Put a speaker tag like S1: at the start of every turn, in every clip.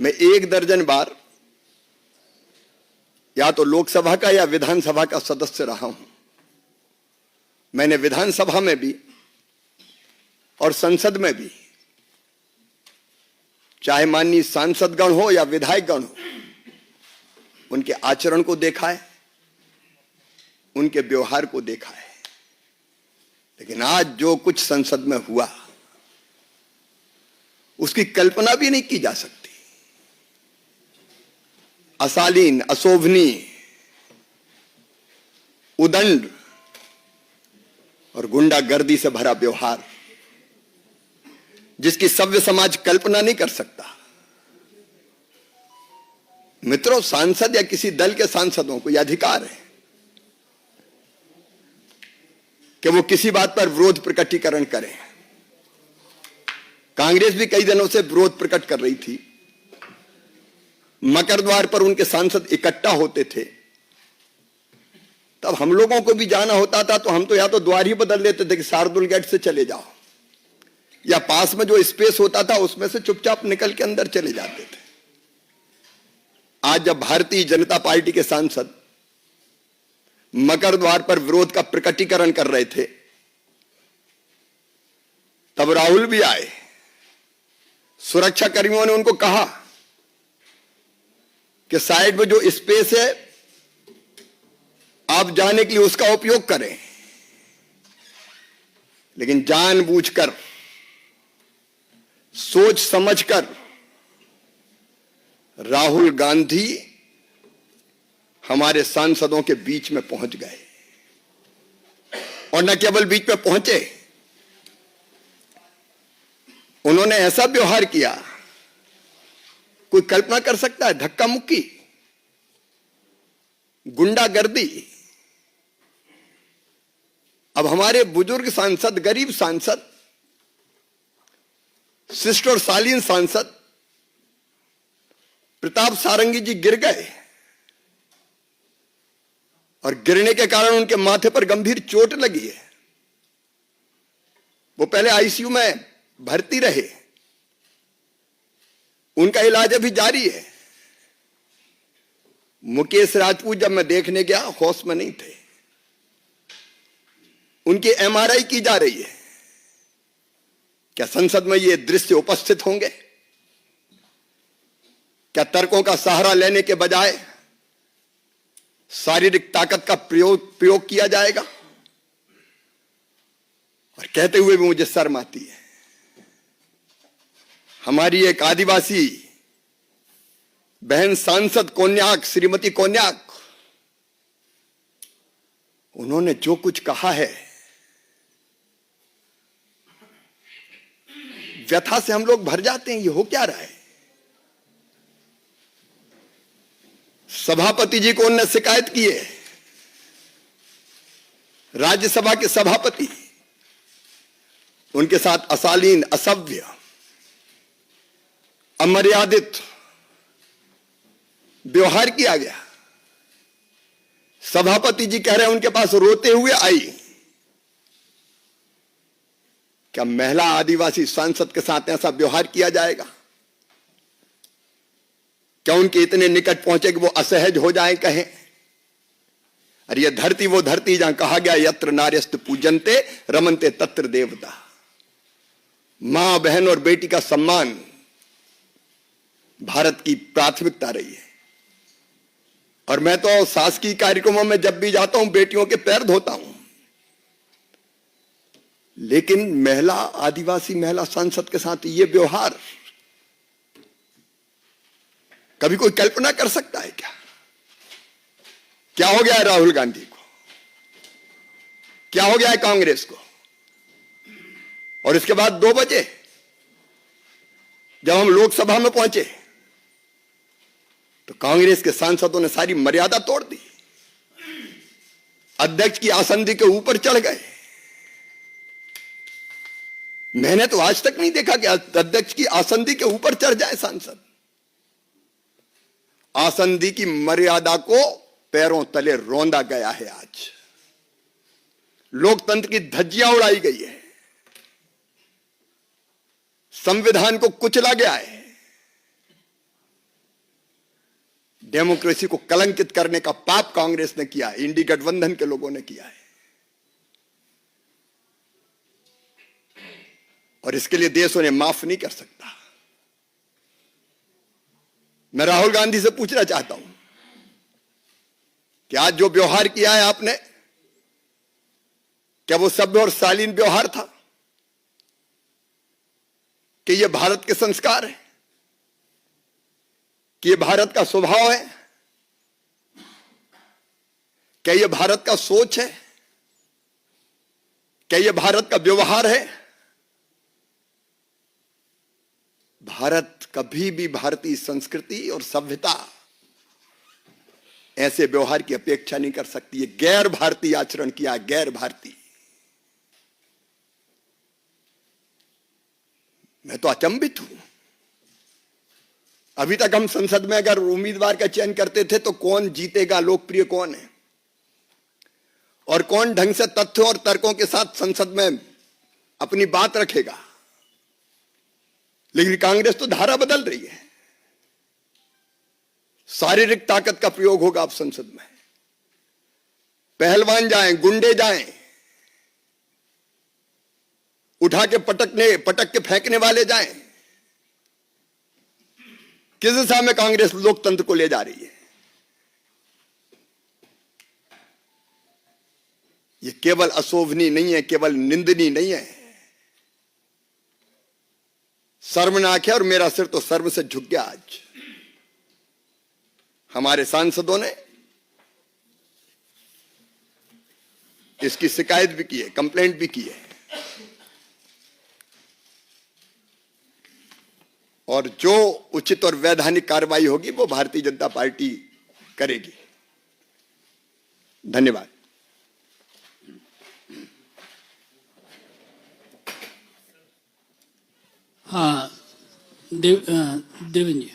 S1: मैं 1 दर्जन बार या तो लोकसभा का या विधानसभा का सदस्य रहा हूं। मैंने विधानसभा में भी और संसद में भी, चाहे माननीय सांसदगण हो या विधायकगण हो, उनके आचरण को देखा है, उनके व्यवहार को देखा है। लेकिन आज जो कुछ संसद में हुआ उसकी कल्पना भी नहीं की जा सकती। अशालीन, अशोभनीय, उदंड और गुंडागर्दी से भरा व्यवहार, जिसकी सभ्य समाज कल्पना नहीं कर सकता। मित्रों, सांसद या किसी दल के सांसदों को यह अधिकार है कि वो किसी बात पर विरोध प्रकटीकरण करें। कांग्रेस भी कई दिनों से विरोध प्रकट कर रही थी। मकर द्वार पर उनके सांसद इकट्ठा होते थे, तब हम लोगों को भी जाना होता था तो हम तो या तो द्वार ही बदल लेते थे कि शार्दुल गेट से चले जाओ, या पास में जो स्पेस होता था उसमें से चुपचाप निकल के अंदर चले जाते थे। आज जब भारतीय जनता पार्टी के सांसद मकर द्वार पर विरोध का प्रकटीकरण कर रहे थे, तब राहुल भी आए। सुरक्षा कर्मियों ने उनको कहा कि साइड में जो स्पेस है आप जाने के लिए उसका उपयोग करें। लेकिन जानबूझकर, सोच समझकर राहुल गांधी हमारे सांसदों के बीच में पहुंच गए। और न केवल बीच में पहुंचे, उन्होंने ऐसा व्यवहार किया, कोई कल्पना कर सकता है? धक्का मुक्की, गुंडागर्दी। अब हमारे बुजुर्ग सांसद, गरीब सांसद, शिष्ट और शालीन सांसद प्रताप सारंगी जी गिर गए और गिरने के कारण उनके माथे पर गंभीर चोट लगी है। वो पहले आईसीयू में भर्ती रहे, उनका इलाज अभी जारी है। मुकेश राजपूत जब मैं देखने गया, होश में नहीं थे। उनकी एमआरआई की जा रही है। क्या संसद में ये दृश्य उपस्थित होंगे? क्या तर्कों का सहारा लेने के बजाय शारीरिक ताकत का प्रयोग किया जाएगा? और कहते हुए भी मुझे शर्म आती है। हमारी एक आदिवासी बहन सांसद कोन्याक, श्रीमती कोन्याक, उन्होंने जो कुछ कहा है, व्यथा से हम लोग भर जाते हैं। ये हो क्या रहा है? सभापति जी को उन्होंने शिकायत की है, राज्यसभा के सभापति, उनके साथ अशालीन, असभ्य, अमर्यादित व्यवहार किया गया। सभापति जी कह रहे हैं उनके पास रोते हुए आई। क्या महिला आदिवासी सांसद के साथ ऐसा व्यवहार किया जाएगा? क्या उनके इतने निकट पहुंचे कि वो असहज हो जाए, कहें अरे ये धरती वो धरती जहां कहा गया यत्र नार्यस्त पूजन्ते रमन्ते तत्र देवता। मां, बहन और बेटी का सम्मान भारत की प्राथमिकता रही है। और मैं तो शासकीय कार्यक्रमों में जब भी जाता हूं बेटियों के पैर धोता हूं, लेकिन महिला, आदिवासी महिला सांसद के साथ यह व्यवहार कभी कोई कल्पना कर सकता है क्या? क्या हो गया है राहुल गांधी को? क्या हो गया है कांग्रेस को? और इसके बाद 2 बजे जब हम लोकसभा में पहुंचे तो कांग्रेस के सांसदों ने सारी मर्यादा तोड़ दी, अध्यक्ष की आसंदी के ऊपर चढ़ गए। मैंने तो आज तक नहीं देखा कि अध्यक्ष की आसंदी के ऊपर चढ़ जाए सांसद। आसंदी की मर्यादा को पैरों तले रौंदा गया है। आज लोकतंत्र की धज्जियां उड़ाई गई है, संविधान को कुचला गया है। डेमोक्रेसी को कलंकित करने का पाप कांग्रेस ने किया है, इंडी गठबंधन के लोगों ने किया है, और इसके लिए देश उन्हें माफ नहीं कर सकता। मैं राहुल गांधी से पूछना चाहता हूं कि आज जो व्यवहार किया है आपने, क्या वो सभ्य और शालीन व्यवहार था? कि ये भारत के संस्कार है? कि ये भारत का स्वभाव है? क्या ये भारत का सोच है? क्या ये भारत का व्यवहार है? भारत कभी भी भारतीय संस्कृति और सभ्यता ऐसे व्यवहार की अपेक्षा नहीं कर सकती। ये गैर भारतीय आचरण किया, गैर भारतीय। मैं तो अचंभित हूं। अभी तक हम संसद में अगर उम्मीदवार का चयन करते थे तो कौन जीतेगा, लोकप्रिय कौन है, और कौन ढंग से तथ्यों और तर्कों के साथ संसद में अपनी बात रखेगा। लेकिन कांग्रेस तो धारा बदल रही है। शारीरिक ताकत का प्रयोग होगा अब संसद में। पहलवान जाएं, गुंडे जाएं, उठा के पटक के फेंकने वाले जाएं। किस दिशा में कांग्रेस लोकतंत्र को ले जा रही है? यह केवल अशोभनीय नहीं है, केवल निंदनीय नहीं है, शर्मनाक है। और मेरा सिर तो शर्म से झुक गया। आज हमारे सांसदों ने इसकी शिकायत भी की है, कंप्लेंट भी की है, और जो उचित और वैधानिक कार्रवाई होगी वो भारतीय जनता पार्टी करेगी। धन्यवाद।
S2: हाँ, देवेंद्र जी।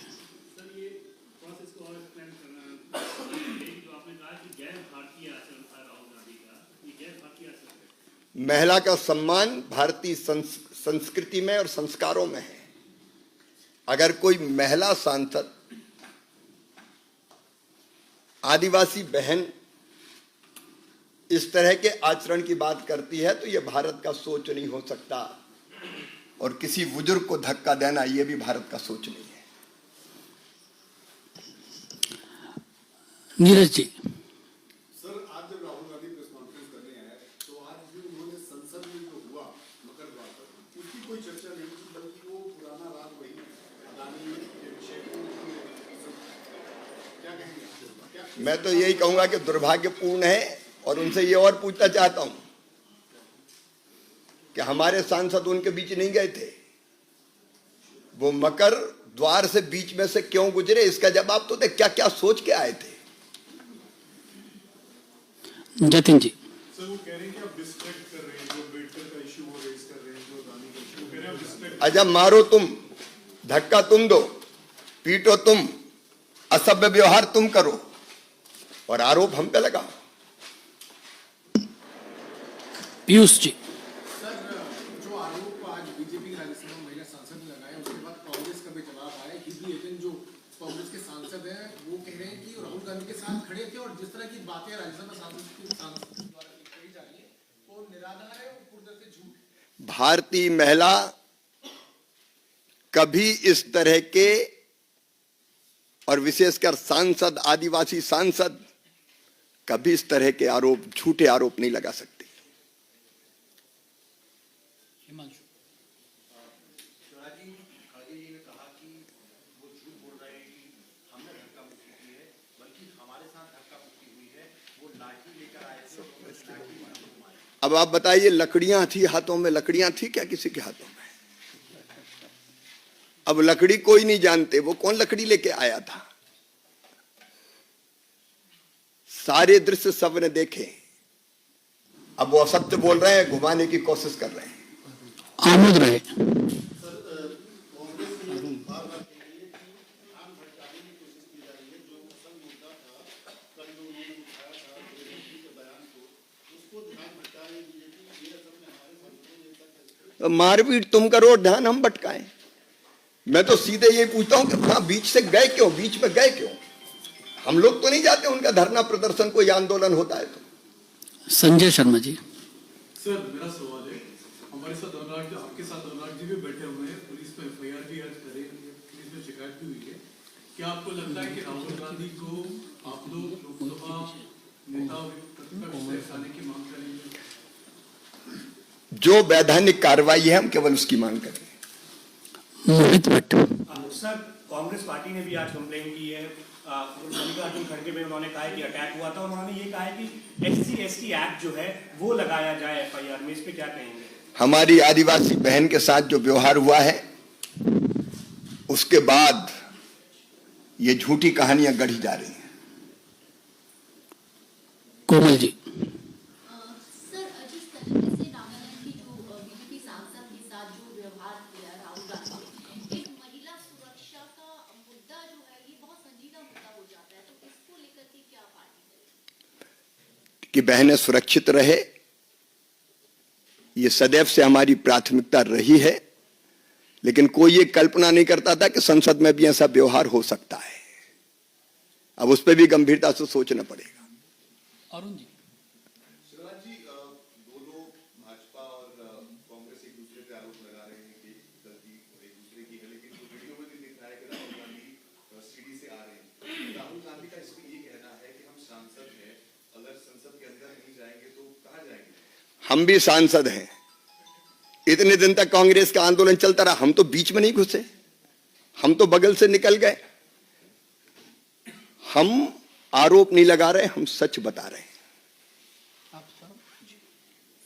S1: महिला का सम्मान भारतीय संस्कृति में और संस्कारों में है। अगर कोई महिला सांसद, आदिवासी बहन इस तरह के आचरण की बात करती है तो यह भारत का सोच नहीं हो सकता, और किसी बुजुर्ग को धक्का देना यह भी भारत का सोच नहीं है।
S2: नीरज जी।
S3: सर, आज जब राहुल गांधी प्रेस कॉन्फ्रेंस करने आए तो आज भी उन्होंने संसद में जो हुआ मकर वार्ता, उसकी कोई चर्चा नहीं की, बल्कि वो पुराना राग वही अदानी के विषय को क्या कहेंगे?
S1: मैं तो यही कहूंगा कि दुर्भाग्यपूर्ण है, और उनसे ये और पूछना चाहता हूं कि हमारे सांसद उनके बीच नहीं गए थे, वो मकर द्वार से बीच में से क्यों गुजरे? इसका जवाब तो दे। क्या क्या सोच के आए थे?
S2: जतिन जी।
S3: सर, वो कह रहे हैं कि आप डिस्ट्रैक्ट कर रहे हैं, जो अम्बेडकर का इश्यू वो रेज कर रहे हैं, जो अदानी का इश्यू, कह रहे हैं आप डिस्ट्रैक्ट।
S1: अच्छा, मारो तुम, धक्का तुम दो, पीटो तुम, असभ्य व्यवहार तुम करो, और आरोप हम पे लगाओ।
S2: पीयूष जी।
S3: सर, जो आरोप आज बीजेपी की राज्यसभा महिला सांसद ने लगाए, उसके बाद कांग्रेस का भी जवाब आया। हिबी एडन जो कांग्रेस के सांसद हैं, वो कह रहे हैं कि राहुल गांधी के साथ खड़े थे, और जिस तरह की बातें राज्यसभा सांसद द्वारा कही जा रही है वो निराधार है, वो पूरी तरह से झूठ।
S1: भारतीय महिला कभी इस तरह के, और विशेषकर सांसद, आदिवासी सांसद, कभी इस तरह के आरोप, झूठे आरोप नहीं लगा सकते। अब आप बताइए, लकड़ियां थी हाथों में, लकड़ियां थी क्या किसी के हाथों में? अब लकड़ी कोई नहीं जानते, वो कौन लकड़ी लेके आया था? सारे दृश्य सबने देखे। अब वो असत्य बोल रहे हैं, घुमाने की कोशिश कर रहे हैं।
S2: आमोद रहे।
S1: मारपीट तुम करो, ध्यान हम भटकाएं। मैं तो सीधे ये पूछता हूं कि वहां बीच से गए क्यों, बीच में गए क्यों? हम लोग तो नहीं जाते उनका धरना प्रदर्शन, कोई आंदोलन होता है तो।
S2: संजय शर्मा जी।
S4: सर मेरा सवाल है, हमारे साथ अनुराग जी, आपके साथ अनुराग जी भी बैठे हुए हैं, पुलिस में एफआईआर भी आज करे, पुलिस में शिकायत भी हुई है। क्या आपको लगता है कि राहुल गांधी को आप लोग लोकसभा नेता प्रतिपक्ष से हटाने की मांग करेंगे?
S1: जो वैधानिक कार्रवाई है हम केवल उसकी मांग करेंगे।
S2: मोहित भट्ट।
S5: सर कांग्रेस पार्टी ने भी आज कंप्लेन की है, मल्लिकार्जुन खड़गे में उन्होंने कहा है कि अटैक हुआ था, और उन्होंने ये कहा है कि SC/ST एक्ट जो है वो लगाया जाए एफआईआर में, इस पे क्या कहेंगे?
S1: हमारी आदिवासी बहन के साथ जो व्यवहार हुआ है उसके बाद ये झूठी कहानियां गढ़ी जा रही हैं।
S2: कोमल जी।
S6: सर, जिस तरीके से नागालैंड की जो बीजेपी सांसद के साथ जो व्यवहार किया राहुल गांधी ने, एक महिला सुरक्षा का मुद्दा जो है ये बहुत संजीदा मुद्दा हो जाता है, तो इसको लेकर के क्या पार्टी करेगी?
S1: कि बहनें सुरक्षित रहे, ये सदैव से हमारी प्राथमिकता रही है, लेकिन कोई ये कल्पना नहीं करता था कि संसद में भी ऐसा व्यवहार हो सकता है। अब उस पर भी गंभीरता से सोचना पड़ेगा।
S2: अरुण जी।
S7: शिवराज जी, दोनों भाजपा और कांग्रेस एक दूसरे पे आरोप लगा रहे हैं कि गलती एक दूसरे की है, लेकिन जो वीडियो में भी दिख रहा है कि राहुल गांधी सीढ़ी से आ रहे हैं। राहुल गांधी का इसमें ये कहना है कि हम सांसद हैं, अगर संसद के अंदर नहीं जाएंगे तो कहाँ जाएंगे?
S1: हम भी सांसद हैं, इतने दिन तक कांग्रेस का आंदोलन चलता रहा, हम तो बीच में नहीं घुसे, हम तो बगल से निकल गए। हम आरोप नहीं लगा रहे, हम सच बता रहे हैं।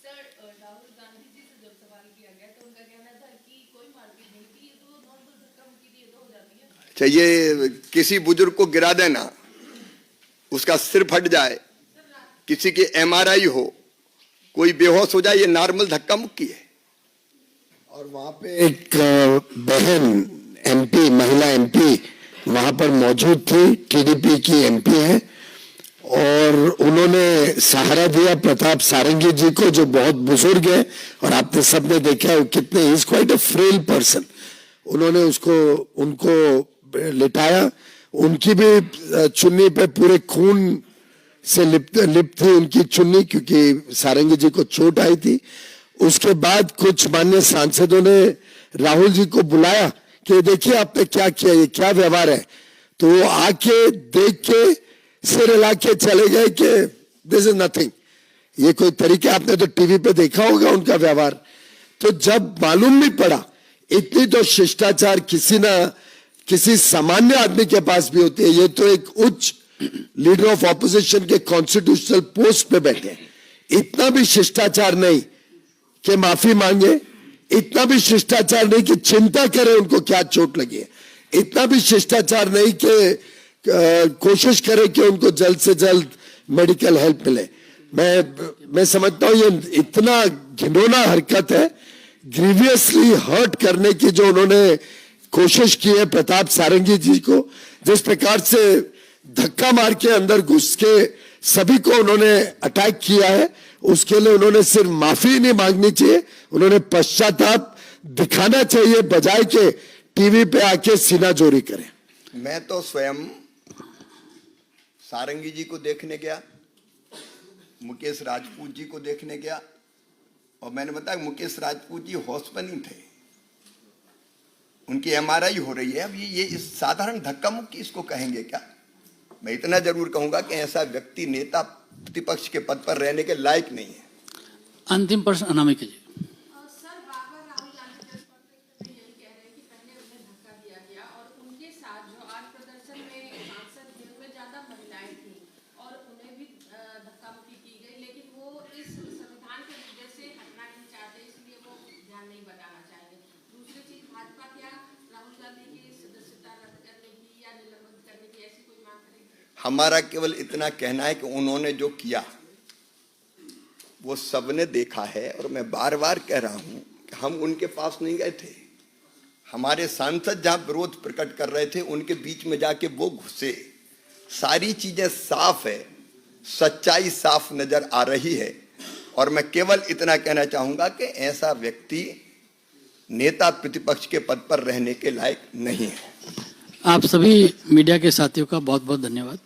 S6: सर, राहुल गांधी जी से जब सवाल किया गया तो उनका कहना था कि कोई मारपीट नहीं थी, ये तो नॉर्मल धक्का मुक्की थी, ये तो हो जाती है।
S1: चाहिए किसी बुजुर्ग को गिरा देना, उसका सिर फट जाए, किसी की MRI हो, कोई बेहोश हो जाए, ये नॉर्मल धक्का मुक्की है।
S8: और वहां पे एक बहन MP, महिला MP वहां पर मौजूद थी, TDP की MP है, और उन्होंने सहारा दिया प्रताप सारंगी जी को, जो बहुत बुजुर्ग है, और आपने सबने देखा है कितने, he is quite a frail person. उन्होंने उनको लिटाया, उनकी भी चुन्नी पे पूरे खून से लिप्त थी उनकी चुन्नी, क्योंकि सारंगी जी को चोट आई थी। उसके बाद कुछ माननीय सांसदों ने राहुल जी को बुलाया कि देखिए आपने क्या किया, ये क्या व्यवहार है, तो वो आके देख के सिर हिला के चले गए कि दिस इज नथिंग। ये कोई तरीके, आपने तो टीवी पे देखा होगा उनका व्यवहार। तो जब मालूम नहीं पड़ा, इतनी तो शिष्टाचार किसी सामान्य आदमी के पास भी होती है, ये तो एक उच्च लीडर ऑफ ऑपोजिशन के कॉन्स्टिट्यूशनल पोस्ट पे बैठे, इतना भी शिष्टाचार नहीं कि माफी मांगे, इतना भी शिष्टाचार नहीं कि चिंता करे उनको क्या चोट लगी है, इतना भी शिष्टाचार नहीं कि कोशिश करे कि उनको जल्द से जल्द मेडिकल हेल्प मिले। मैं समझता हूं ये इतना घिनौना हरकत है, ग्रीवियसली हर्ट करने की जो उन्होंने कोशिश की है प्रताप सारंगी जी को, जिस प्रकार से धक्का मार के अंदर घुस के सभी को उन्होंने अटैक किया है, उसके लिए उन्होंने सिर्फ माफी नहीं मांगनी चाहिए, उन्होंने पश्चाताप दिखाना चाहिए, बजाय के टीवी पे आके सीना जोरी करें।
S1: मैं तो स्वयं सारंगी जी को देखने गया, मुकेश राजपूत जी को देखने गया, और मैंने बताया मुकेश राजपूत जी होश में नहीं थे, उनकी MRI हो रही है। अब ये इस साधारण धक्का मुक्की इसको कहेंगे क्या? मैं इतना जरूर कहूंगा कि ऐसा व्यक्ति नेता प्रतिपक्ष के पद पर रहने के लायक नहीं है।
S2: अंतिम प्रश्न अनामिका जी।
S6: सर, बार-बार राहुल गांधी प्रेस कॉन्फ्रेंस में यही कह रहे हैं कि पहले उन्हें धक्का दिया गया, और उनके साथ जो आज प्रदर्शन में सांसद थे उनमें ज्यादा महिलाएं थी और उन्हें भी धक्का मुक्की की गई, लेकिन वो इस संविधान के मुद्दे से हटना नहीं चाहते, इसलिए वो ध्यान नहीं बताना चाहेंगे। दूसरी चीज, भाजपा क्या राहुल गांधी की सदस्यता रद्द करने की या निलंबित करने की ऐसी कोई मांग करेगी?
S1: हमारा केवल इतना कहना है कि उन्होंने जो किया वो सबने देखा है, और मैं बार बार कह रहा हूं कि हम उनके पास नहीं गए थे, हमारे सांसद जहां विरोध प्रकट कर रहे थे उनके बीच में जाके वो घुसे। सारी चीजें साफ है, सच्चाई साफ नजर आ रही है, और मैं केवल इतना कहना चाहूंगा कि ऐसा व्यक्ति नेता प्रतिपक्ष के पद पर रहने के लायक नहीं है।
S2: आप सभी मीडिया के साथियों का बहुत बहुत धन्यवाद।